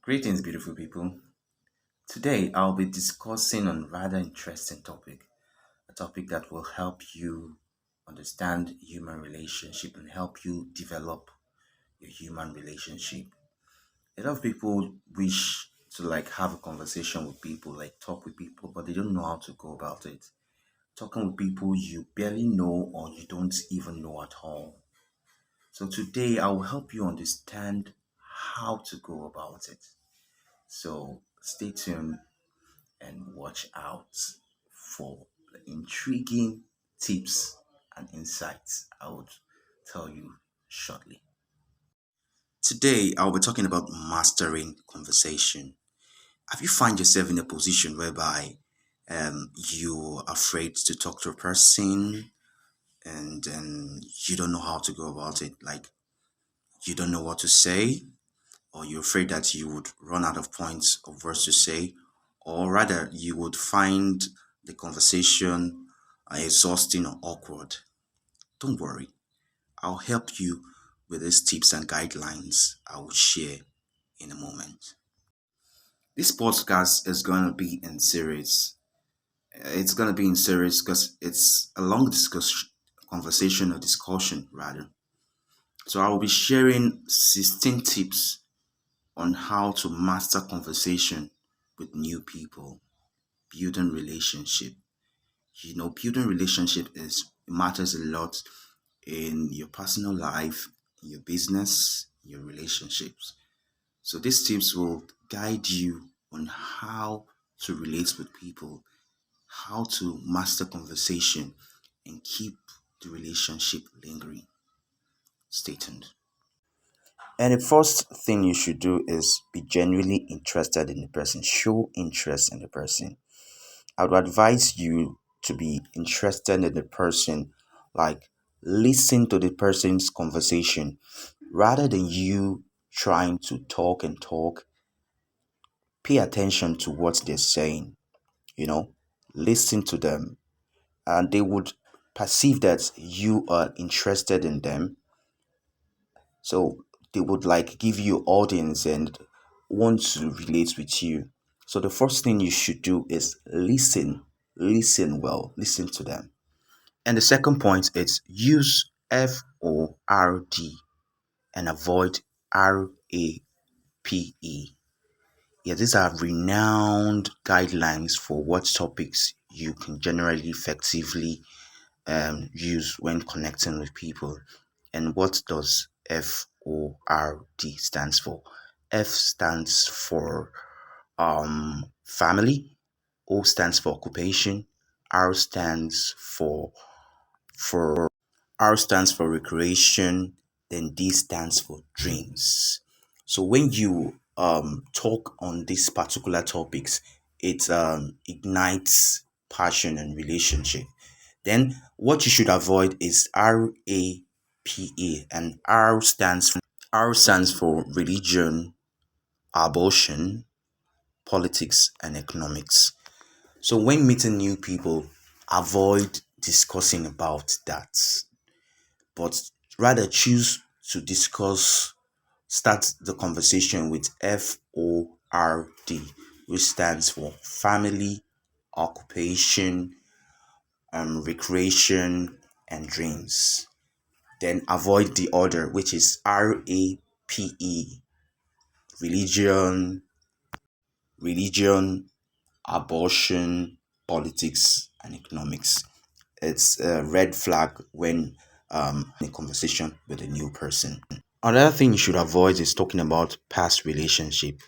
Greetings, beautiful people. Today I'll be discussing on a rather interesting topic, a topic that will help you understand human relationship and help you develop your human relationship. A lot of people wish to have a conversation with people, talk with people, but they don't know how to go about it. Talking with people you barely know or you don't even know at all. So today I will help you understand how to go about it. So stay tuned and watch out for the intriguing tips and insights I would tell you shortly. Today, I'll be talking about mastering conversation. Have you find yourself in a position whereby you're afraid to talk to a person and you don't know how to go about it? Like, you don't know what to say, or you're afraid that you would run out of points of words to say, or rather, you would find the conversation exhausting or awkward. Don't worry, I'll help you with these tips and guidelines I will share in a moment. This podcast is going to be in series. It's going to be in series because it's a long conversation or discussion, rather. So I will be sharing 16 tips on how to master conversation with new people, building relationship. Building relationship is matters a lot in your personal life, in your business, your relationships. So these tips will guide you on how to relate with people, how to master conversation, and keep the relationship lingering. Stay tuned. And the first thing you should do is be genuinely interested in the person. Show interest in the person. I would advise you to be interested in the person, like listen to the person's conversation rather than you trying to talk and talk. Pay attention to what they're saying, you know, listen to them, and they would perceive that you are interested in them. So they would give you audience and want to relate with you. So the first thing you should do is listen well, listen to them. And the second point is use FORD and avoid RAPE. Yeah, these are renowned guidelines for what topics you can generally effectively use when connecting with people. And what does FORD stands for? F stands for family, O stands for occupation, R stands for R stands for recreation, then D stands for dreams. So when you talk on these particular topics, it ignites passion and relationship. Then what you should avoid is RAPE, and R stands for religion, abortion, politics, and economics. So when meeting new people, avoid discussing about that, but rather choose to start the conversation with FORD, which stands for family, occupation, recreation, and dreams. Then avoid the other, which is RAPE, religion, religion, abortion, politics, and economics. It's a red flag when in a conversation with a new person. Another thing you should avoid is talking about past relationship.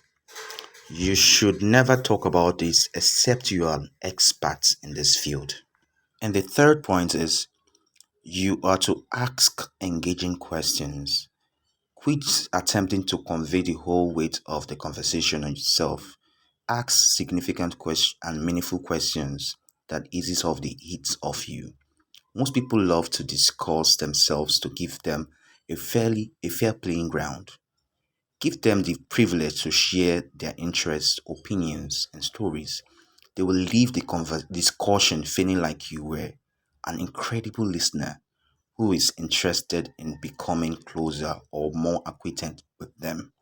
You should never talk about this except you are an expert in this field. And the third point is you are to ask engaging questions. Quit attempting to convey the whole weight of the conversation on yourself. Ask significant questions and meaningful questions that eases off the heat of you. Most people love to discuss themselves to give them a fair playing ground. Give them the privilege to share their interests, opinions, and stories. They will leave the discussion feeling like you were an incredible listener who is interested in becoming closer or more acquainted with them.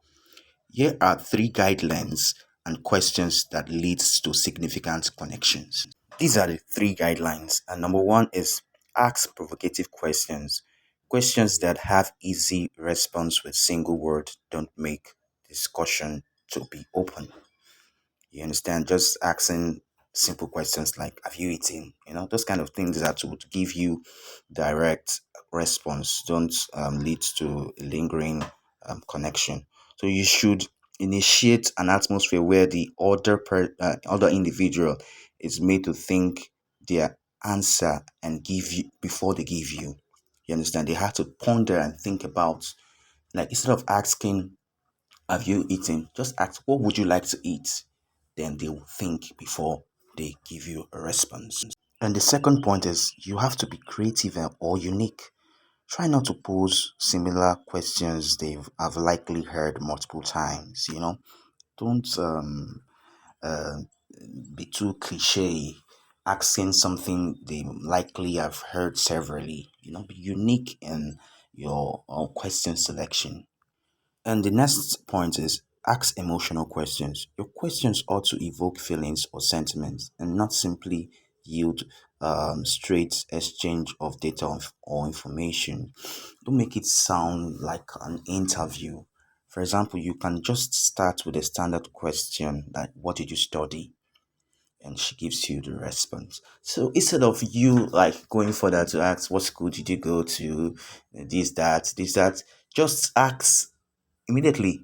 Here are three guidelines and questions that leads to significant connections. These are the three guidelines. And number one is ask provocative questions. Questions that have easy response with single word don't make discussion to be open. You understand? Just asking simple questions like, have you eaten? Those kind of things that would give you direct response, don't lead to a lingering connection. So you should initiate an atmosphere where the other individual is made to think their answer and give you before they give you. You understand? They have to ponder and think about, like, instead of asking, have you eaten? Just ask, what would you like to eat? Then they will think before they give you a response. And the second point is you have to be creative or unique. Try not to pose similar questions they've have likely heard multiple times. Don't uh, be too cliche. Asking something they likely have heard severally. Be unique in your question selection. And the next point is ask emotional questions. Your questions ought to evoke feelings or sentiments and not simply yield straight exchange of data or information. Don't make it sound like an interview. For example, you can just start with a standard question like, what did you study? And she gives you the response. So instead of you like going further to ask, what school did you go to? This, that, just ask immediately,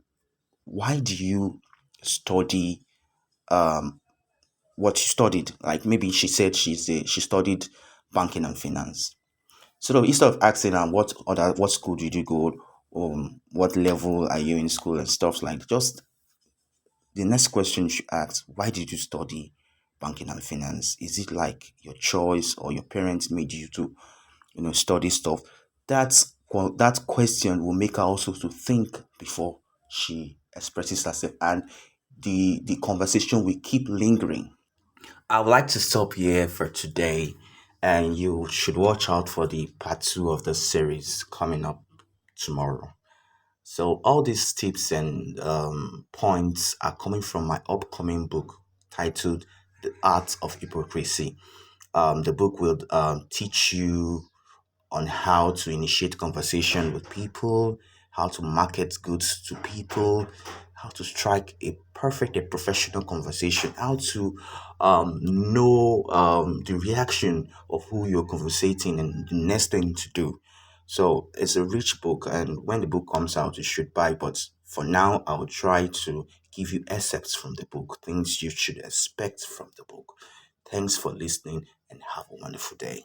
why do you study um what you studied? Like maybe she said she studied banking and finance. So instead of asking what school did you go, what level are you in school and stuff, like, just the next question you should ask, why did you study banking and finance? Is it like your choice or your parents made you to study stuff? That question will make her also to think before she expresses herself, and the conversation will keep lingering. I would like to stop here for today, and you should watch out for the part two of the series coming up tomorrow. So all these tips and points are coming from my upcoming book titled The Art of Hypocrisy. The book will teach you on how to initiate conversation with people, how to market goods to people, how to strike a perfect, a professional conversation, how to know the reaction of who you're conversating and the next thing to do. So it's a rich book, and when the book comes out, you should buy. But for now, I'll try to give you excerpts from the book, things you should expect from the book. Thanks for listening, and have a wonderful day.